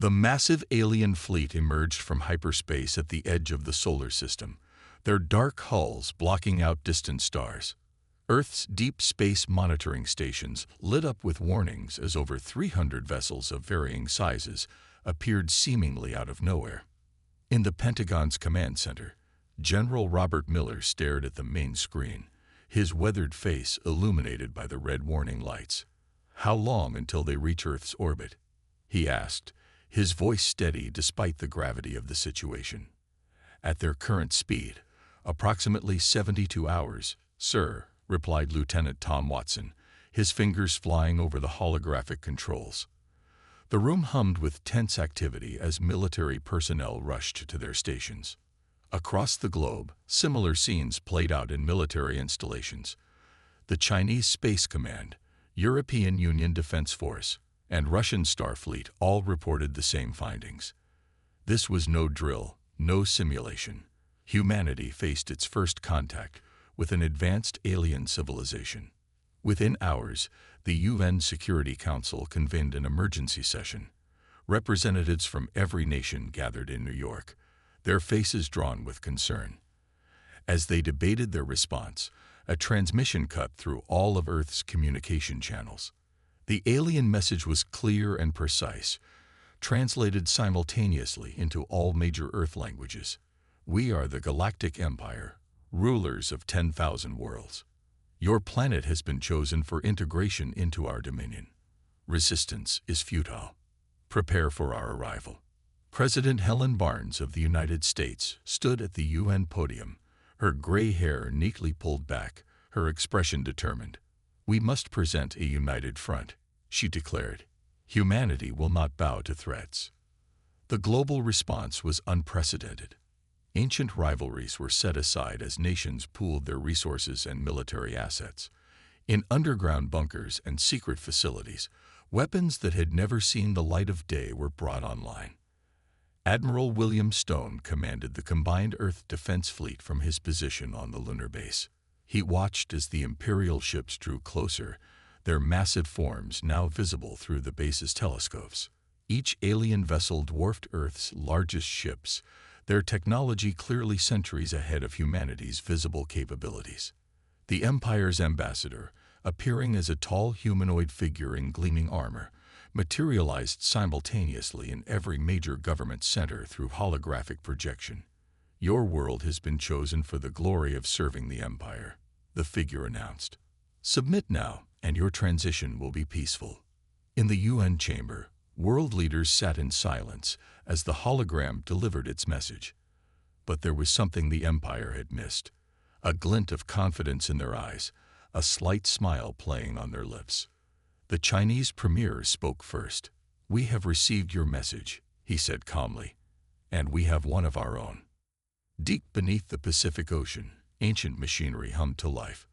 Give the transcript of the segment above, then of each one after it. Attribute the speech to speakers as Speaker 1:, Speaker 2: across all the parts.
Speaker 1: The massive alien fleet emerged from hyperspace at the edge of the solar system, their dark hulls blocking out distant stars. Earth's deep space monitoring stations lit up with warnings as over 300 vessels of varying sizes appeared seemingly out of nowhere. In the Pentagon's command center, General Robert Miller stared at the main screen, his weathered face illuminated by the red warning lights. "How long until they reach Earth's orbit?" he asked, his voice steady despite the gravity of the situation. "At their current speed, approximately 72 hours, sir," replied Lieutenant Tom Watson, his fingers flying over the holographic controls. The room hummed with tense activity as military personnel rushed to their stations. Across the globe, similar scenes played out in military installations. The Chinese Space Command, European Union Defense Force, and Russian Starfleet all reported the same findings. This was no drill, no simulation. Humanity faced its first contact with an advanced alien civilization. Within hours, the UN Security Council convened an emergency session. Representatives from every nation gathered in New York, their faces drawn with concern. As they debated their response, a transmission cut through all of Earth's communication channels. The alien message was clear and precise, translated simultaneously into all major Earth languages. "We are the Galactic Empire, rulers of 10,000 worlds. Your planet has been chosen for integration into our dominion. Resistance is futile. Prepare for our arrival." President Helen Barnes of the United States stood at the UN podium, her gray hair neatly pulled back, her expression determined. "We must present a united front," she declared. "Humanity will not bow to threats." The global response was unprecedented. Ancient rivalries were set aside as nations pooled their resources and military assets. In underground bunkers and secret facilities, weapons that had never seen the light of day were brought online. Admiral William Stone commanded the combined Earth Defense Fleet from his position on the lunar base. He watched as the Imperial ships drew closer, their massive forms now visible through the base's telescopes. Each alien vessel dwarfed Earth's largest ships, their technology clearly centuries ahead of humanity's visible capabilities. The Empire's ambassador, appearing as a tall humanoid figure in gleaming armor, materialized simultaneously in every major government center through holographic projection. "Your world has been chosen for the glory of serving the Empire," the figure announced. "Submit now, and your transition will be peaceful." In the UN chamber, world leaders sat in silence as the hologram delivered its message. But there was something the Empire had missed, a glint of confidence in their eyes, a slight smile playing on their lips. The Chinese premier spoke first. "We have received your message," he said calmly, "and we have one of our own." Deep beneath the Pacific Ocean, ancient machinery hummed to life.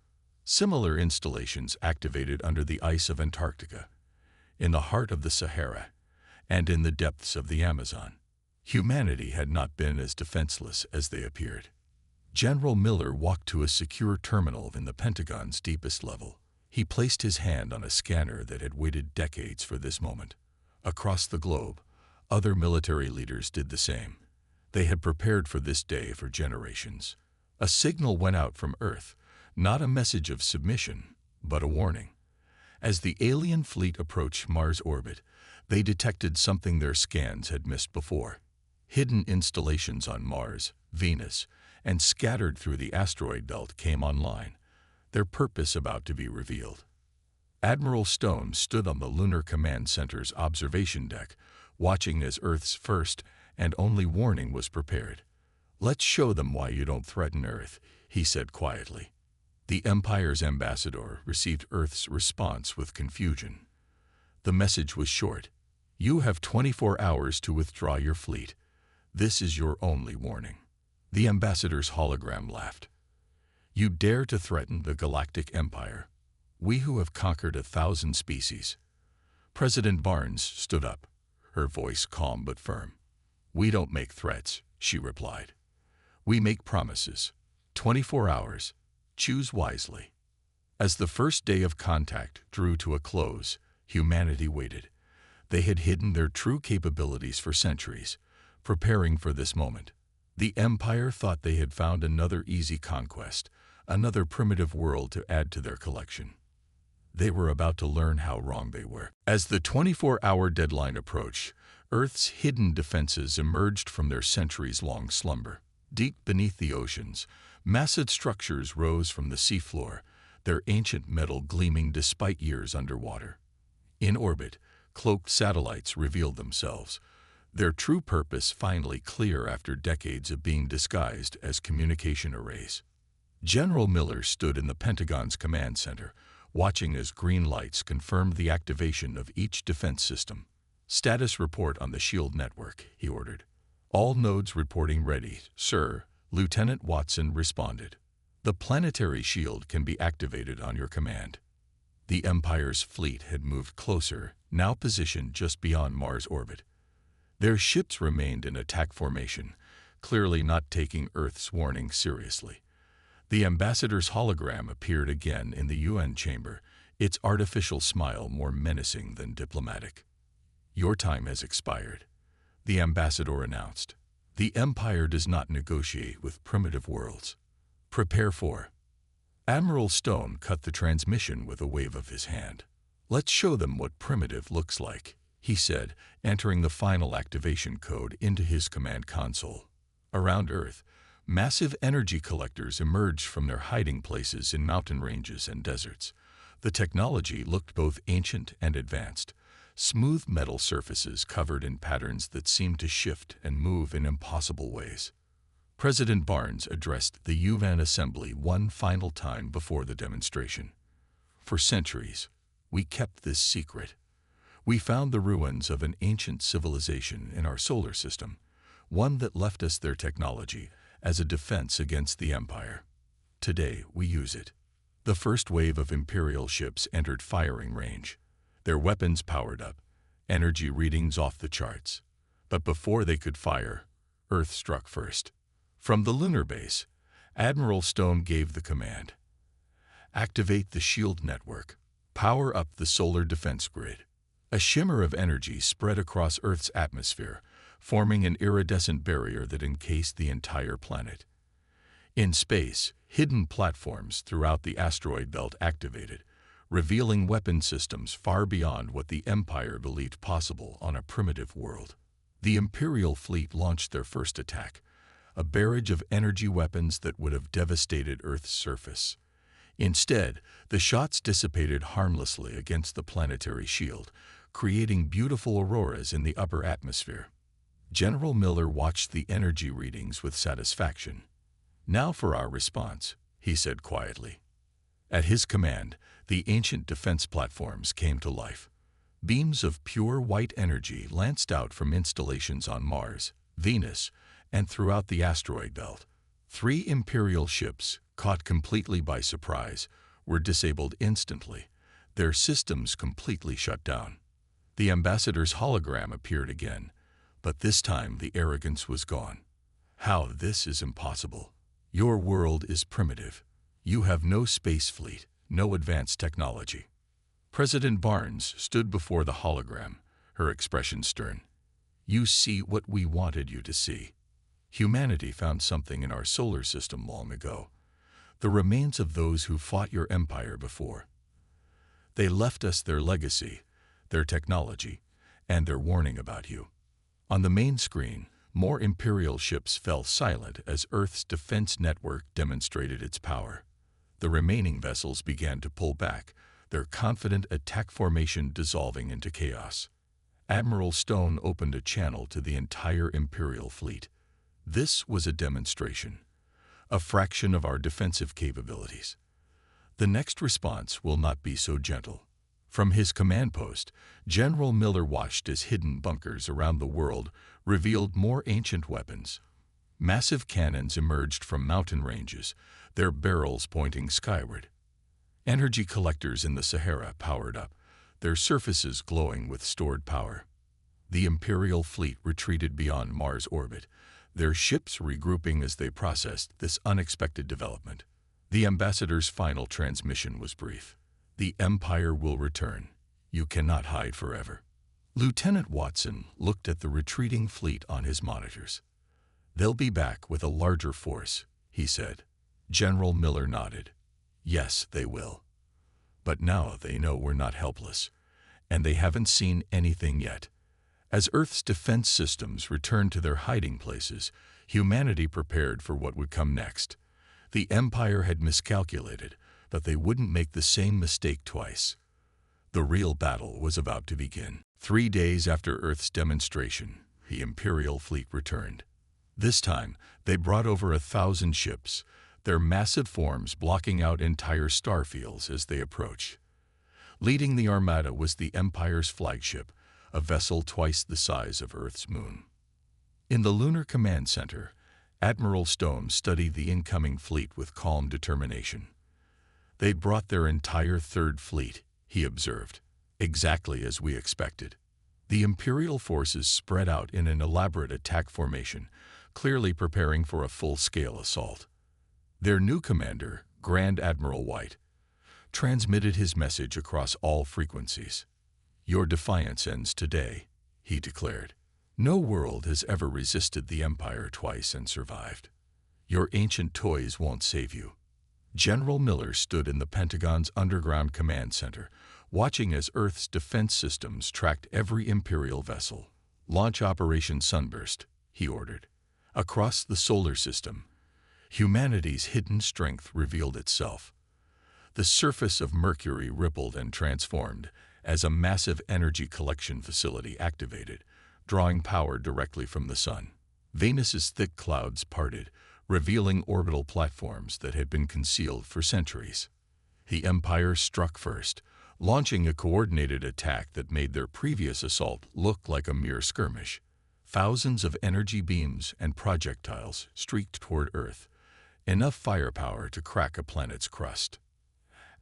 Speaker 1: Similar installations activated under the ice of Antarctica, in the heart of the Sahara, and in the depths of the Amazon. Humanity had not been as defenseless as they appeared. General Miller walked to a secure terminal in the Pentagon's deepest level. He placed his hand on a scanner that had waited decades for this moment. Across the globe, other military leaders did the same. They had prepared for this day for generations. A signal went out from Earth, not a message of submission, but a warning. As the alien fleet approached Mars' orbit, they detected something their scans had missed before. Hidden installations on Mars, Venus, and scattered through the asteroid belt came online, their purpose about to be revealed. Admiral Stone stood on the Lunar Command Center's observation deck, watching as Earth's first and only warning was prepared. "Let's show them why you don't threaten Earth," he said quietly. The Empire's ambassador received Earth's response with confusion. The message was short. "You have 24 hours to withdraw your fleet. This is your only warning." The ambassador's hologram laughed. "You dare to threaten the Galactic Empire? We who have conquered 1,000 species." President Barnes stood up, her voice calm but firm. "We don't make threats," she replied. "We make promises. 24 hours. Choose wisely." As the first day of contact drew to a close, humanity waited. They had hidden their true capabilities for centuries, preparing for this moment. The Empire thought they had found another easy conquest, another primitive world to add to their collection. They were about to learn how wrong they were. As the 24-hour deadline approached, Earth's hidden defenses emerged from their centuries-long slumber. Deep beneath the oceans, massive structures rose from the seafloor, their ancient metal gleaming despite years underwater. In orbit, cloaked satellites revealed themselves, their true purpose finally clear after decades of being disguised as communication arrays. General Miller stood in the Pentagon's command center, watching as green lights confirmed the activation of each defense system. "Status report on the SHIELD network," he ordered. "All nodes reporting ready, sir," Lieutenant Watson responded. "The planetary shield can be activated on your command." The Empire's fleet had moved closer, now positioned just beyond Mars' orbit. Their ships remained in attack formation, clearly not taking Earth's warning seriously. The ambassador's hologram appeared again in the UN chamber, its artificial smile more menacing than diplomatic. "Your time has expired," the ambassador announced. "The Empire does not negotiate with primitive worlds. Prepare for..." Admiral Stone cut the transmission with a wave of his hand. "Let's show them what primitive looks like," he said, entering the final activation code into his command console. Around Earth, massive energy collectors emerged from their hiding places in mountain ranges and deserts. The technology looked both ancient and advanced. Smooth metal surfaces covered in patterns that seemed to shift and move in impossible ways. President Barnes addressed the UN Assembly one final time before the demonstration. "For centuries, we kept this secret. We found the ruins of an ancient civilization in our solar system, one that left us their technology as a defense against the Empire. Today, we use it." The first wave of Imperial ships entered firing range. Their weapons powered up, energy readings off the charts. But before they could fire, Earth struck first. From the lunar base, Admiral Stone gave the command. "Activate the SHIELD network. Power up the solar defense grid." A shimmer of energy spread across Earth's atmosphere, forming an iridescent barrier that encased the entire planet. In space, hidden platforms throughout the asteroid belt activated, revealing weapon systems far beyond what the Empire believed possible on a primitive world. The Imperial fleet launched their first attack, a barrage of energy weapons that would have devastated Earth's surface. Instead, the shots dissipated harmlessly against the planetary shield, creating beautiful auroras in the upper atmosphere. General Miller watched the energy readings with satisfaction. "Now for our response," he said quietly. At his command, the ancient defense platforms came to life. Beams of pure white energy lanced out from installations on Mars, Venus, and throughout the asteroid belt. 3 Imperial ships, caught completely by surprise, were disabled instantly, their systems completely shut down. The ambassador's hologram appeared again, but this time the arrogance was gone. "How this is impossible. Your world is primitive. You have no space fleet, no advanced technology." President Barnes stood before the hologram, her expression stern. "You see what we wanted you to see. Humanity found something in our solar system long ago, the remains of those who fought your empire before. They left us their legacy, their technology, and their warning about you." On the main screen, more Imperial ships fell silent as Earth's defense network demonstrated its power. The remaining vessels began to pull back, their confident attack formation dissolving into chaos. Admiral Stone opened a channel to the entire Imperial fleet. "This was a demonstration, a fraction of our defensive capabilities. The next response will not be so gentle." From his command post, General Miller watched as hidden bunkers around the world revealed more ancient weapons. Massive cannons emerged from mountain ranges, their barrels pointing skyward. Energy collectors in the Sahara powered up, their surfaces glowing with stored power. The Imperial fleet retreated beyond Mars' orbit, their ships regrouping as they processed this unexpected development. The ambassador's final transmission was brief. "The Empire will return. You cannot hide forever. Lieutenant Watson looked at the retreating fleet on his monitors. "They'll be back with a larger force," he said. General Miller nodded. "Yes, they will. But now they know we're not helpless, and they haven't seen anything yet." As Earth's defense systems returned to their hiding places, humanity prepared for what would come next. The Empire had miscalculated, but they wouldn't make the same mistake twice. The real battle was about to begin. 3 days after Earth's demonstration, the Imperial fleet returned. This time, they brought over 1,000 ships, their massive forms blocking out entire star fields as they approached. Leading the armada was the Empire's flagship, a vessel twice the size of Earth's moon. In the Lunar Command Center, Admiral Stone studied the incoming fleet with calm determination. "They'd brought their entire Third Fleet," he observed, "exactly as we expected." The Imperial forces spread out in an elaborate attack formation, clearly preparing for a full-scale assault. Their new commander, Grand Admiral White, transmitted his message across all frequencies. "Your defiance ends today," he declared. "No world has ever resisted the Empire twice and survived. Your ancient toys won't save you." General Miller stood in the Pentagon's underground command center, watching as Earth's defense systems tracked every Imperial vessel. "Launch Operation Sunburst," he ordered. Across the solar system, humanity's hidden strength revealed itself. The surface of Mercury rippled and transformed as a massive energy collection facility activated, drawing power directly from the sun. Venus's thick clouds parted, revealing orbital platforms that had been concealed for centuries. The Empire struck first, launching a coordinated attack that made their previous assault look like a mere skirmish. Thousands of energy beams and projectiles streaked toward Earth, enough firepower to crack a planet's crust.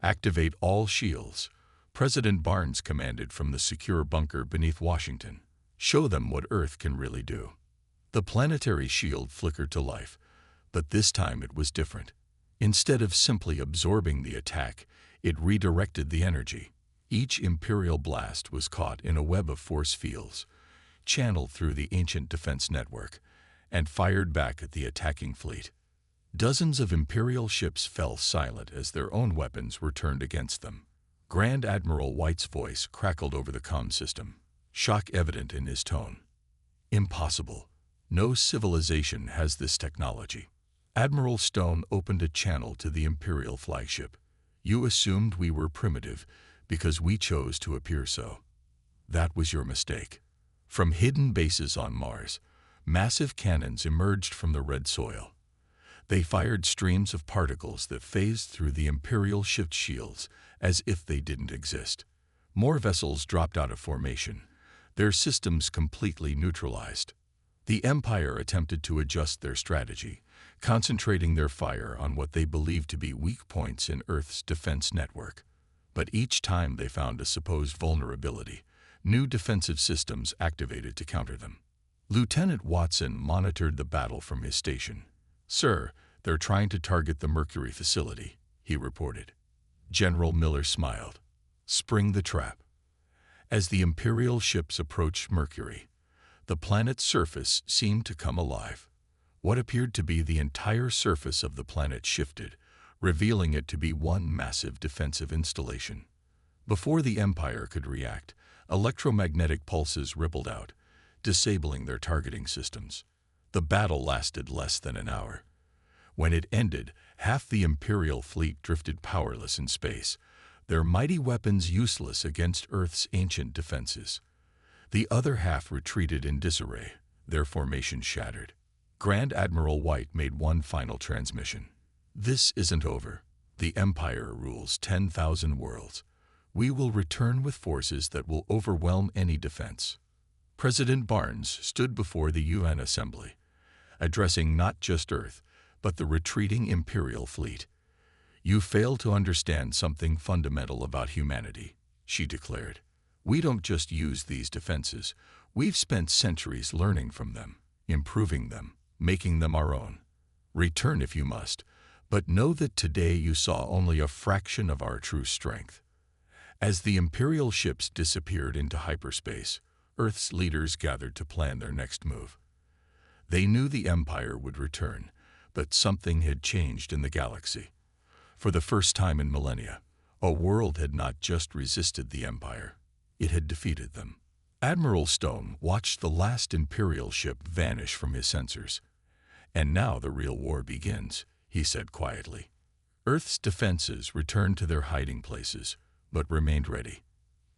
Speaker 1: "Activate all shields," President Barnes commanded from the secure bunker beneath Washington. "Show them what Earth can really do." The planetary shield flickered to life, but this time it was different. Instead of simply absorbing the attack, it redirected the energy. Each Imperial blast was caught in a web of force fields, channeled through the ancient defense network, and fired back at the attacking fleet. Dozens of Imperial ships fell silent as their own weapons were turned against them. Grand Admiral White's voice crackled over the comm system, shock evident in his tone. "Impossible. No civilization has this technology." Admiral Stone opened a channel to the Imperial flagship. "You assumed we were primitive because we chose to appear so. That was your mistake." From hidden bases on Mars, massive cannons emerged from the red soil. They fired streams of particles that phased through the Imperial ship shields as if they didn't exist. More vessels dropped out of formation, their systems completely neutralized. The Empire attempted to adjust their strategy, concentrating their fire on what they believed to be weak points in Earth's defense network. But each time they found a supposed vulnerability, new defensive systems activated to counter them. Lieutenant Watson monitored the battle from his station. "Sir, they're trying to target the Mercury facility," he reported. General Miller smiled. "Spring the trap." As the Imperial ships approached Mercury, the planet's surface seemed to come alive. What appeared to be the entire surface of the planet shifted, revealing it to be one massive defensive installation. Before the Empire could react, electromagnetic pulses rippled out, disabling their targeting systems. The battle lasted less than an hour. When it ended, half the Imperial fleet drifted powerless in space, their mighty weapons useless against Earth's ancient defenses. The other half retreated in disarray, their formation shattered. Grand Admiral White made one final transmission. "This isn't over. The Empire rules 10,000 worlds. We will return with forces that will overwhelm any defense." President Barnes stood before the UN Assembly, addressing not just Earth, but the retreating Imperial fleet. "You fail to understand something fundamental about humanity," she declared. "We don't just use these defenses. We've spent centuries learning from them, improving them, making them our own. Return if you must, but know that today you saw only a fraction of our true strength." As the Imperial ships disappeared into hyperspace, Earth's leaders gathered to plan their next move. They knew the Empire would return, but something had changed in the galaxy. For the first time in millennia, a world had not just resisted the Empire, it had defeated them. Admiral Stone watched the last Imperial ship vanish from his sensors. "And now the real war begins," he said quietly. Earth's defenses returned to their hiding places, but remained ready.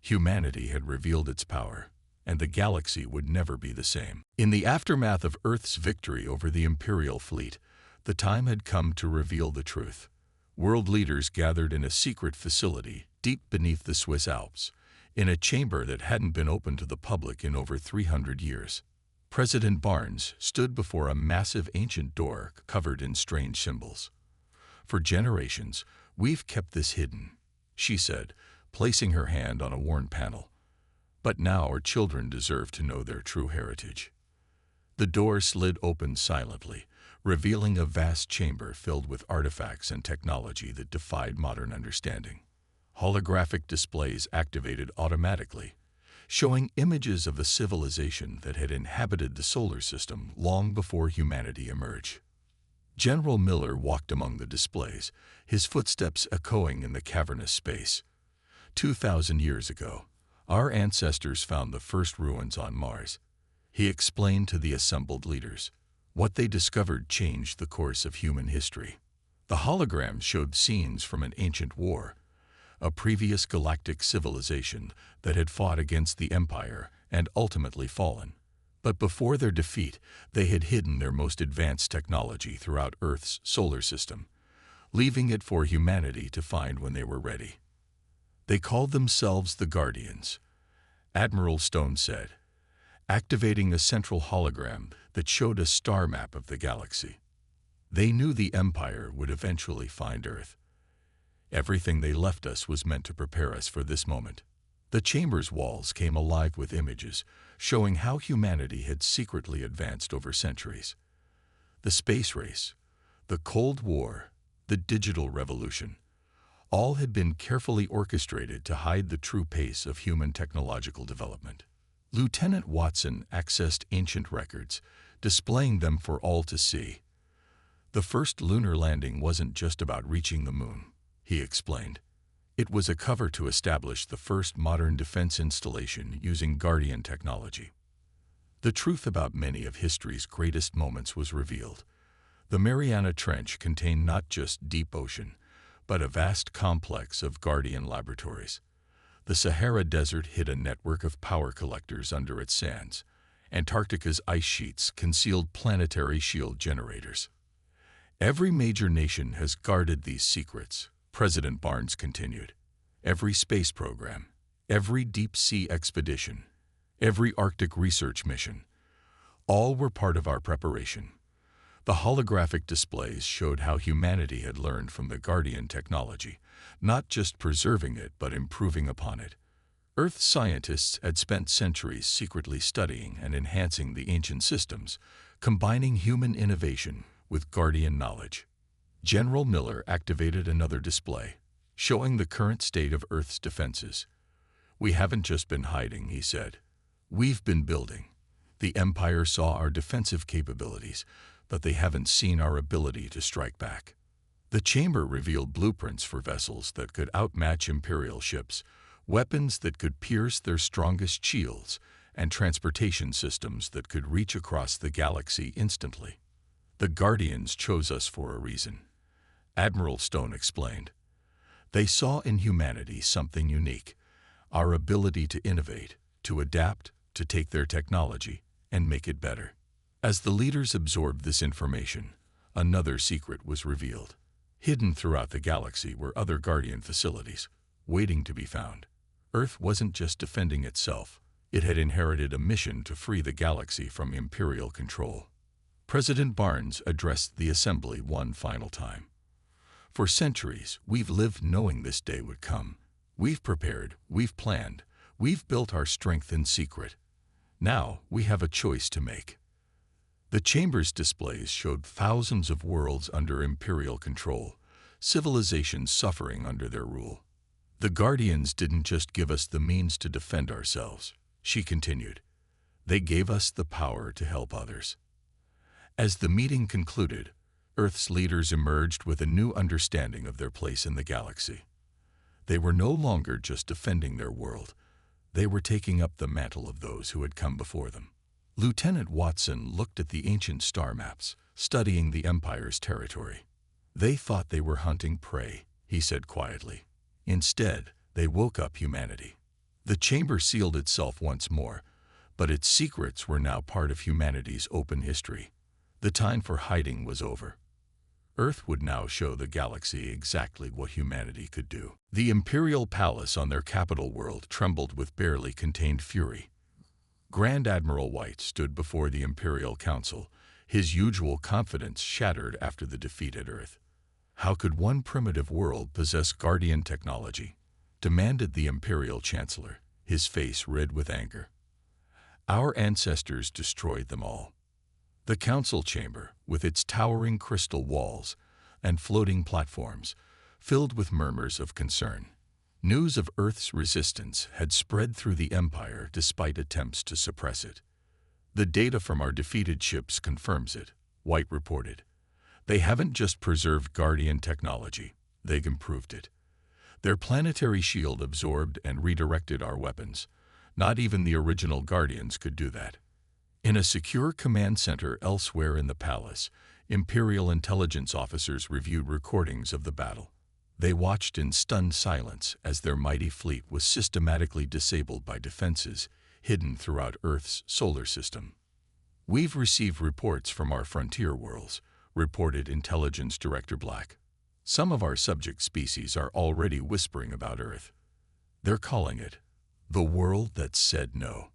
Speaker 1: Humanity had revealed its power, and the galaxy would never be the same. In the aftermath of Earth's victory over the Imperial fleet, the time had come to reveal the truth. World leaders gathered in a secret facility deep beneath the Swiss Alps, in a chamber that hadn't been open to the public in over 300 years. President Barnes stood before a massive ancient door covered in strange symbols. "For generations, we've kept this hidden," she said, placing her hand on a worn panel. "But now our children deserve to know their true heritage." The door slid open silently, revealing a vast chamber filled with artifacts and technology that defied modern understanding. Holographic displays activated automatically, showing images of a civilization that had inhabited the solar system long before humanity emerged. General Miller walked among the displays, his footsteps echoing in the cavernous space. 2,000 years ago, our ancestors found the first ruins on Mars. He explained to the assembled leaders. What they discovered changed the course of human history. The holograms showed scenes from an ancient war, a previous galactic civilization that had fought against the Empire and ultimately fallen. But before their defeat, they had hidden their most advanced technology throughout Earth's solar system, leaving it for humanity to find when they were ready. They called themselves the Guardians, Admiral Stone said, activating a central hologram that showed a star map of the galaxy. They knew the Empire would eventually find Earth. Everything they left us was meant to prepare us for this moment. The chamber's walls came alive with images, showing how humanity had secretly advanced over centuries. The space race, the Cold War, the digital revolution, all had been carefully orchestrated to hide the true pace of human technological development. Lieutenant Watson accessed ancient records, displaying them for all to see. The first lunar landing wasn't just about reaching the moon, he explained. It was a cover to establish the first modern defense installation using Guardian technology. The truth about many of history's greatest moments was revealed. The Mariana Trench contained not just deep ocean, but a vast complex of Guardian laboratories. The Sahara Desert hid a network of power collectors under its sands. Antarctica's ice sheets concealed planetary shield generators. Every major nation has guarded these secrets, President Barnes continued. Every space program, every deep-sea expedition, every Arctic research mission, all were part of our preparation. The holographic displays showed how humanity had learned from the Guardian technology, not just preserving it but improving upon it. Earth scientists had spent centuries secretly studying and enhancing the ancient systems, combining human innovation with Guardian knowledge. General Miller activated another display, showing the current state of Earth's defenses. "We haven't just been hiding," he said. "We've been building. The Empire saw our defensive capabilities, but they haven't seen our ability to strike back." The chamber revealed blueprints for vessels that could outmatch Imperial ships, weapons that could pierce their strongest shields, and transportation systems that could reach across the galaxy instantly. "The Guardians chose us for a reason," Admiral Stone explained. "They saw in humanity something unique, our ability to innovate, to adapt, to take their technology, and make it better." As the leaders absorbed this information, another secret was revealed. Hidden throughout the galaxy were other Guardian facilities, waiting to be found. Earth wasn't just defending itself, it had inherited a mission to free the galaxy from Imperial control. President Barnes addressed the assembly one final time. "For centuries, we've lived knowing this day would come. We've prepared, we've planned, we've built our strength in secret. Now we have a choice to make." The chamber's displays showed thousands of worlds under Imperial control, civilizations suffering under their rule. "The Guardians didn't just give us the means to defend ourselves," she continued. They gave us the power to help others. As the meeting concluded, Earth's leaders emerged with a new understanding of their place in the galaxy. They were no longer just defending their world. They were taking up the mantle of those who had come before them. Lieutenant Watson looked at the ancient star maps, studying the Empire's territory. They thought they were hunting prey, he said quietly. Instead, they woke up humanity. The chamber sealed itself once more, but its secrets were now part of humanity's open history. The time for hiding was over. Earth would now show the galaxy exactly what humanity could do. The Imperial Palace on their capital world trembled with barely contained fury. Grand Admiral White stood before the Imperial Council, his usual confidence shattered after the defeat at Earth. How could one primitive world possess Guardian technology? Demanded the Imperial Chancellor, his face red with anger. Our ancestors destroyed them all. The council chamber, with its towering crystal walls and floating platforms, filled with murmurs of concern. News of Earth's resistance had spread through the Empire despite attempts to suppress it. The data from our defeated ships confirms it, White reported. They haven't just preserved Guardian technology, they've improved it. Their planetary shield absorbed and redirected our weapons. Not even the original Guardians could do that. In a secure command center elsewhere in the palace, Imperial intelligence officers reviewed recordings of the battle. They watched in stunned silence as their mighty fleet was systematically disabled by defenses hidden throughout Earth's solar system. We've received reports from our frontier worlds, reported Intelligence Director Black. Some of our subject species are already whispering about Earth. They're calling it the world that said no.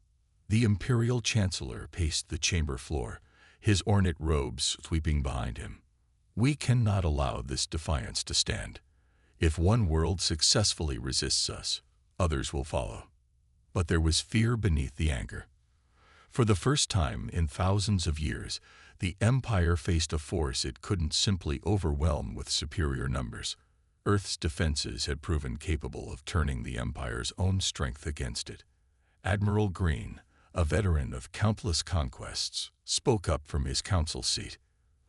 Speaker 1: The Imperial Chancellor paced the chamber floor, his ornate robes sweeping behind him. We cannot allow this defiance to stand. If one world successfully resists us, others will follow. But there was fear beneath the anger. For the first time in thousands of years, the Empire faced a force it couldn't simply overwhelm with superior numbers. Earth's defenses had proven capable of turning the Empire's own strength against it. Admiral Green, a veteran of countless conquests, spoke up from his council seat.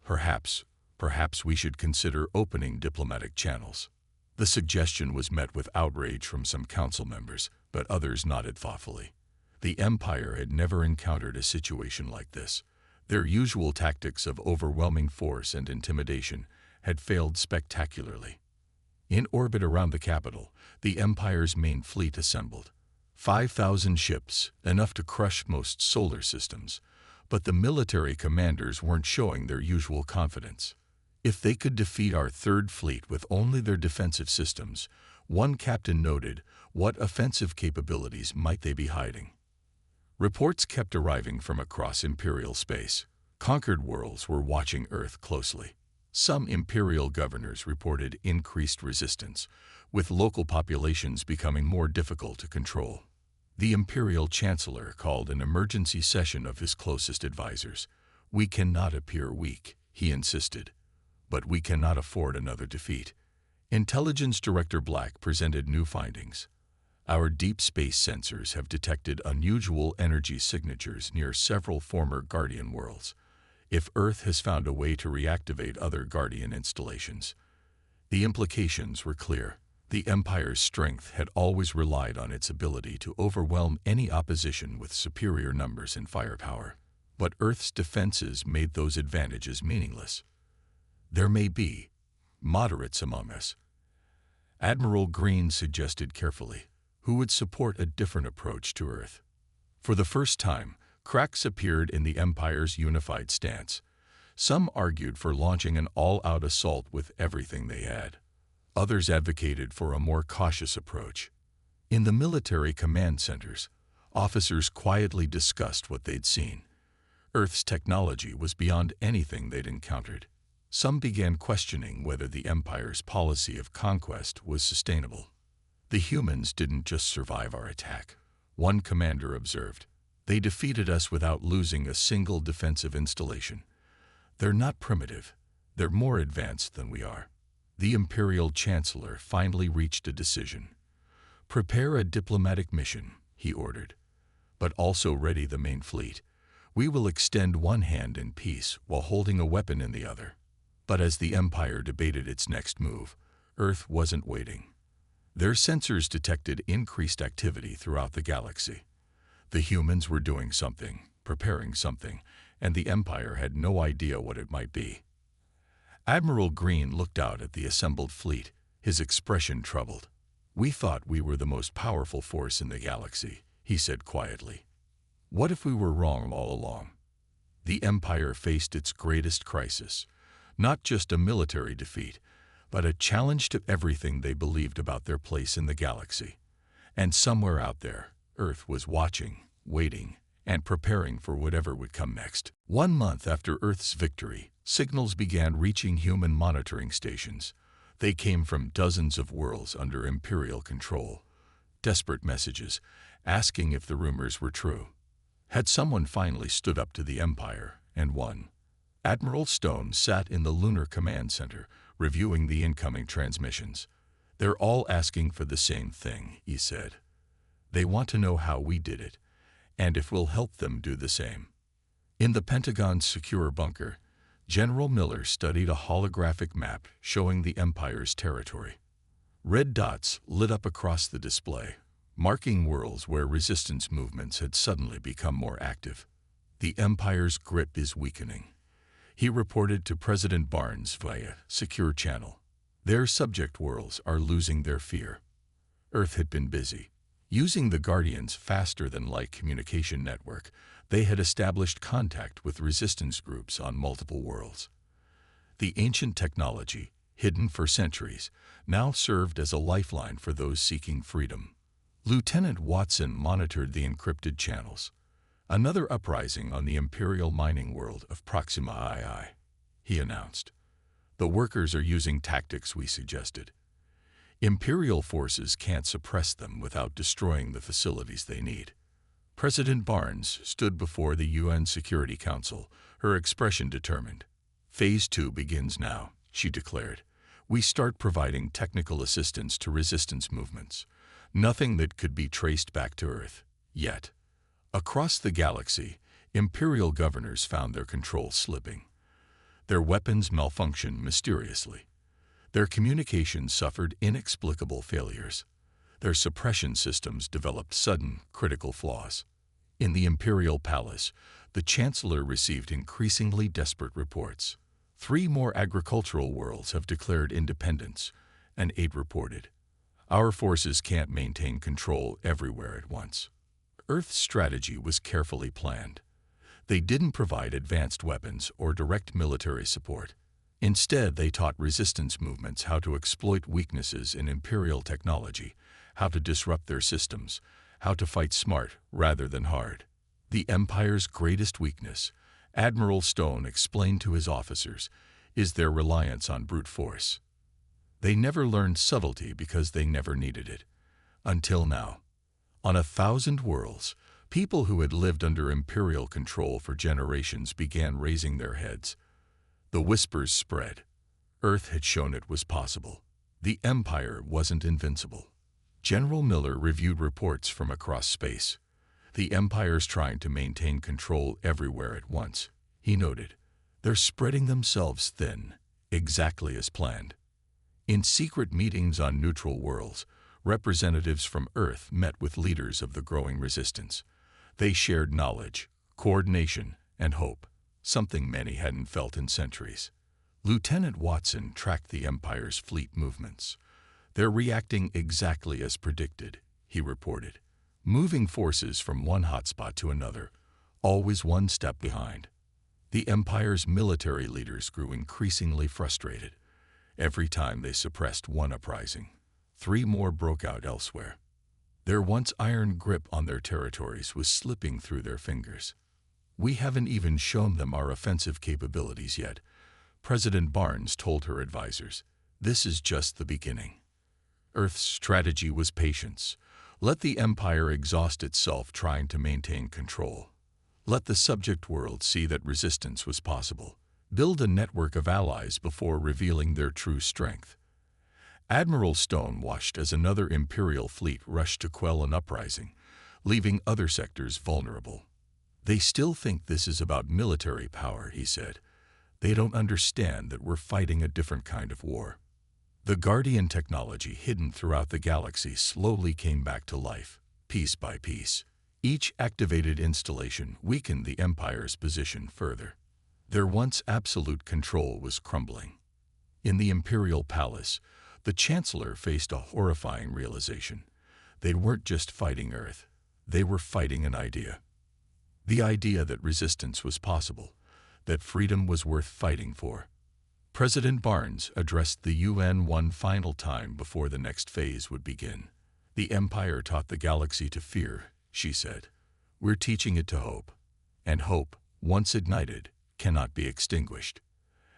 Speaker 1: Perhaps we should consider opening diplomatic channels. The suggestion was met with outrage from some council members, but others nodded thoughtfully. The Empire had never encountered a situation like this. Their usual tactics of overwhelming force and intimidation had failed spectacularly. In orbit around the capital, the Empire's main fleet assembled. 5,000 ships, enough to crush most solar systems, but the military commanders weren't showing their usual confidence. If they could defeat our third fleet with only their defensive systems, one captain noted, what offensive capabilities might they be hiding? Reports kept arriving from across Imperial space. Conquered worlds were watching Earth closely. Some Imperial governors reported increased resistance, with local populations becoming more difficult to control. The Imperial Chancellor called an emergency session of his closest advisors. We cannot appear weak, he insisted, but we cannot afford another defeat. Intelligence Director Black presented new findings. Our deep space sensors have detected unusual energy signatures near several former Guardian worlds. If Earth has found a way to reactivate other Guardian installations, the implications were clear. The Empire's strength had always relied on its ability to overwhelm any opposition with superior numbers and firepower. But Earth's defenses made those advantages meaningless. There may be moderates among us. Admiral Green suggested carefully, who would support a different approach to Earth. For the first time, cracks appeared in the Empire's unified stance. Some argued for launching an all-out assault with everything they had. Others advocated for a more cautious approach. In the military command centers, officers quietly discussed what they'd seen. Earth's technology was beyond anything they'd encountered. Some began questioning whether the Empire's policy of conquest was sustainable. The humans didn't just survive our attack, one commander observed. They defeated us without losing a single defensive installation. They're not primitive. They're more advanced than we are. The Imperial Chancellor finally reached a decision. Prepare a diplomatic mission, he ordered. but also ready the main fleet. We will extend one hand in peace while holding a weapon in the other. But as the Empire debated its next move, Earth wasn't waiting. Their sensors detected increased activity throughout the galaxy. The humans were doing something, preparing something, and the Empire had no idea what it might be. Admiral Green looked out at the assembled fleet, his expression troubled. "We thought we were the most powerful force in the galaxy," he said quietly. "What if we were wrong all along?" The Empire faced its greatest crisis, not just a military defeat, but a challenge to everything they believed about their place in the galaxy. And somewhere out there, Earth was watching, waiting, and preparing for whatever would come next. 1 month after Earth's victory, signals began reaching human monitoring stations. They came from dozens of worlds under Imperial control. Desperate messages, asking if the rumors were true. Had someone finally stood up to the Empire and won? Admiral Stone sat in the Lunar Command Center, reviewing the incoming transmissions. "They're all asking for the same thing," he said. "They want to know how we did it, and if we'll help them do the same." In the Pentagon's secure bunker, General Miller studied a holographic map showing the Empire's territory. Red dots lit up across the display, marking worlds where resistance movements had suddenly become more active. "The Empire's grip is weakening," he reported to President Barnes via secure channel. "Their subject worlds are losing their fear." Earth had been busy. Using the Guardian's faster-than-light communication network, they had established contact with resistance groups on multiple worlds. The ancient technology, hidden for centuries, now served as a lifeline for those seeking freedom. Lieutenant Watson monitored the encrypted channels. "Another uprising on the Imperial mining world of Proxima II," he announced. "The workers are using tactics we suggested. Imperial forces can't suppress them without destroying the facilities they need." President Barnes stood before the UN Security Council, her expression determined. "Phase 2 begins now," she declared. "We start providing technical assistance to resistance movements. Nothing that could be traced back to Earth, yet." Across the galaxy, Imperial governors found their control slipping. Their weapons malfunctioned mysteriously. Their communications suffered inexplicable failures. Their suppression systems developed sudden, critical flaws. In the Imperial Palace, the Chancellor received increasingly desperate reports. 3 more agricultural worlds have declared independence, an aide reported. "Our forces can't maintain control everywhere at once." Earth's strategy was carefully planned. They didn't provide advanced weapons or direct military support. Instead, they taught resistance movements how to exploit weaknesses in Imperial technology, how to disrupt their systems, how to fight smart rather than hard. The Empire's greatest weakness, Admiral Stone explained to his officers, is their reliance on brute force. They never learned subtlety because they never needed it. Until now. On 1,000 worlds, people who had lived under Imperial control for generations began raising their heads. The whispers spread. Earth had shown it was possible. The Empire wasn't invincible. General Miller reviewed reports from across space. "The Empire's trying to maintain control everywhere at once," he noted. "They're spreading themselves thin, exactly as planned." In secret meetings on neutral worlds, representatives from Earth met with leaders of the growing resistance. They shared knowledge, coordination, and hope, something many hadn't felt in centuries. Lieutenant Watson tracked the Empire's fleet movements. "They're reacting exactly as predicted," he reported. "Moving forces from one hotspot to another, always one step behind." The Empire's military leaders grew increasingly frustrated. Every time they suppressed one uprising, 3 more broke out elsewhere. Their once iron grip on their territories was slipping through their fingers. "We haven't even shown them our offensive capabilities yet," President Barnes told her advisors. "This is just the beginning." Earth's strategy was patience. Let the Empire exhaust itself trying to maintain control. Let the subject world see that resistance was possible. Build a network of allies before revealing their true strength. Admiral Stone watched as another Imperial fleet rushed to quell an uprising, leaving other sectors vulnerable. They still think this is about military power, he said. They don't understand that we're fighting a different kind of war. The Guardian technology hidden throughout the galaxy slowly came back to life, piece by piece. Each activated installation weakened the Empire's position further. Their once absolute control was crumbling. In the Imperial Palace, the Chancellor faced a horrifying realization. They weren't just fighting Earth. They were fighting an idea. The idea that resistance was possible, that freedom was worth fighting for. President Barnes addressed the UN one final time before the next phase would begin. The Empire taught the galaxy to fear, she said. We're teaching it to hope. And hope, once ignited, cannot be extinguished.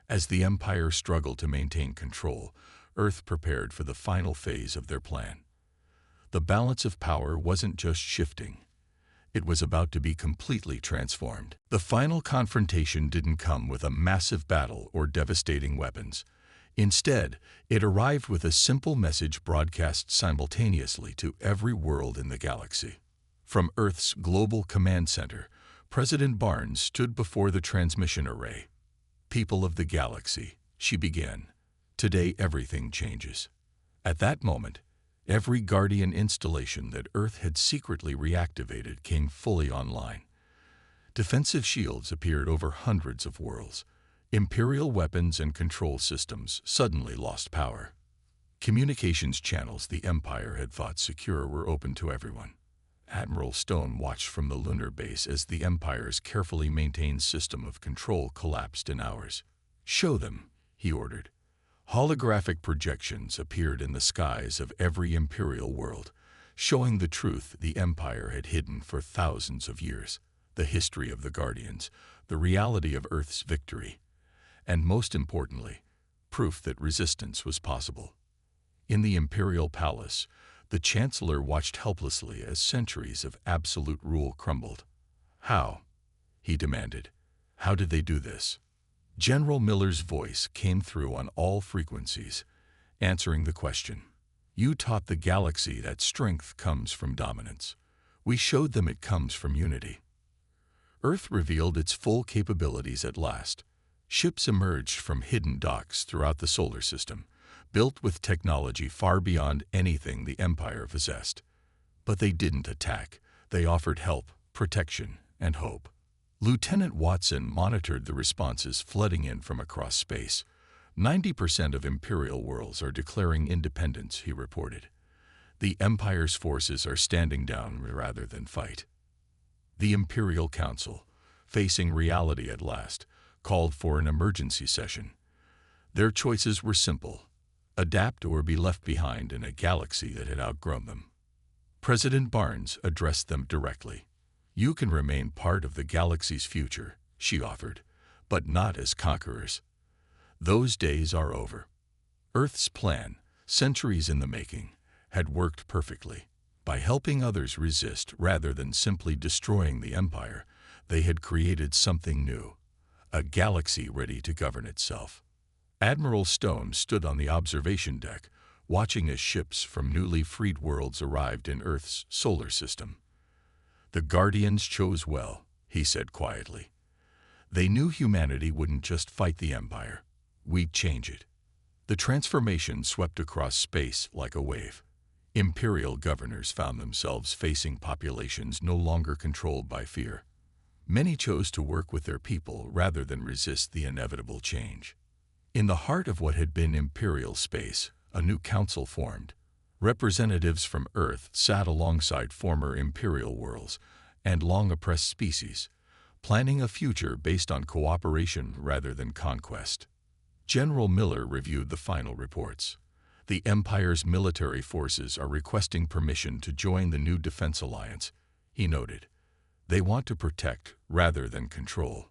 Speaker 1: As the Empire struggled to maintain control, Earth prepared for the final phase of their plan. The balance of power wasn't just shifting. It was about to be completely transformed. The final confrontation didn't come with a massive battle or devastating weapons. Instead, it arrived with a simple message broadcast simultaneously to every world in the galaxy. From Earth's global command center, President Barnes stood before the transmission array. People of the galaxy, she began. Today everything changes. At that moment, every Guardian installation that Earth had secretly reactivated came fully online. Defensive shields appeared over hundreds of worlds. Imperial weapons and control systems suddenly lost power. Communications channels the Empire had thought secure were open to everyone. Admiral Stone watched from the lunar base as the Empire's carefully maintained system of control collapsed in hours. "Show them," he ordered. Holographic projections appeared in the skies of every Imperial world, showing the truth the Empire had hidden for thousands of years, the history of the Guardians, the reality of Earth's victory, and most importantly, proof that resistance was possible. In the Imperial Palace, the Chancellor watched helplessly as centuries of absolute rule crumbled. "How?" he demanded. "How did they do this?" General Miller's voice came through on all frequencies, answering the question. "You taught the galaxy that strength comes from dominance. We showed them it comes from unity." Earth revealed its full capabilities at last. Ships emerged from hidden docks throughout the solar system, built with technology far beyond anything the Empire possessed. But they didn't attack. They offered help, protection, and hope. Lieutenant Watson monitored the responses flooding in from across space. 90% of Imperial worlds are declaring independence, he reported. The Empire's forces are standing down rather than fight. The Imperial Council, facing reality at last, called for an emergency session. Their choices were simple: adapt or be left behind in a galaxy that had outgrown them. President Barnes addressed them directly. "You can remain part of the galaxy's future," she offered, "but not as conquerors. Those days are over." Earth's plan, centuries in the making, had worked perfectly. By helping others resist rather than simply destroying the Empire, they had created something new, a galaxy ready to govern itself. Admiral Stone stood on the observation deck, watching as ships from newly freed worlds arrived in Earth's solar system. "The Guardians chose well," he said quietly. "They knew humanity wouldn't just fight the Empire. We'd change it." The transformation swept across space like a wave. Imperial governors found themselves facing populations no longer controlled by fear. Many chose to work with their people rather than resist the inevitable change. In the heart of what had been Imperial space, a new council formed. Representatives from Earth sat alongside former Imperial worlds and long-oppressed species, planning a future based on cooperation rather than conquest. General Miller reviewed the final reports. The Empire's military forces are requesting permission to join the new defense alliance, he noted. They want to protect rather than control.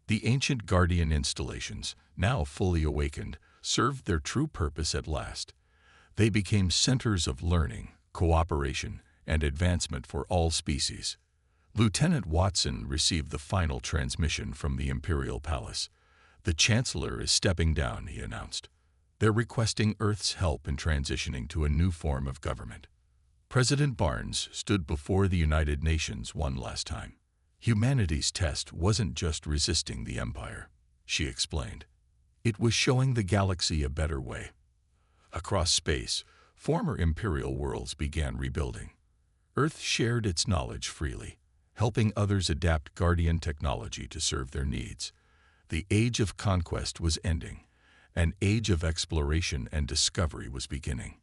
Speaker 1: The ancient Guardian installations, now fully awakened, served their true purpose at last. They became centers of learning, cooperation, and advancement for all species. Lieutenant Watson received the final transmission from the Imperial Palace. "The Chancellor is stepping down," he announced. "They're requesting Earth's help in transitioning to a new form of government." President Barnes stood before the United Nations one last time. Humanity's test wasn't just resisting the Empire, she explained. It was showing the galaxy a better way. Across space, former imperial worlds began rebuilding. Earth shared its knowledge freely, helping others adapt Guardian technology to serve their needs. The age of conquest was ending. An age of exploration and discovery was beginning.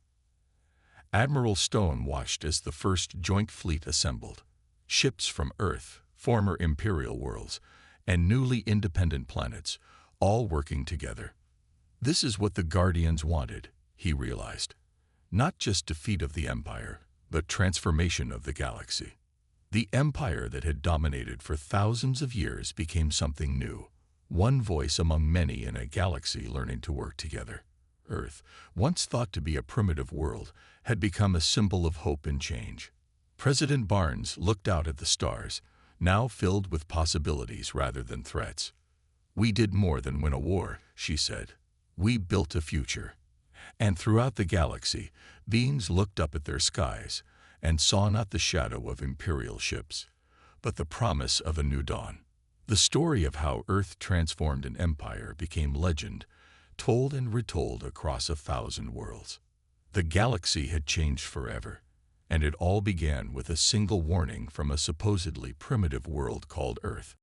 Speaker 1: Admiral Stone watched as the first joint fleet assembled. Ships from Earth, former imperial worlds, and newly independent planets, all working together. This is what the Guardians wanted, he realized. Not just defeat of the Empire, but transformation of the galaxy. The Empire that had dominated for thousands of years became something new. One voice among many in a galaxy learning to work together. Earth, once thought to be a primitive world, had become a symbol of hope and change. President Barnes looked out at the stars, now filled with possibilities rather than threats. "We did more than win a war," she said. "We built a future." And throughout the galaxy, beings looked up at their skies and saw not the shadow of imperial ships, but the promise of a new dawn. The story of how Earth transformed an empire became legend, told and retold across 1,000 worlds. The galaxy had changed forever, and it all began with a single warning from a supposedly primitive world called Earth.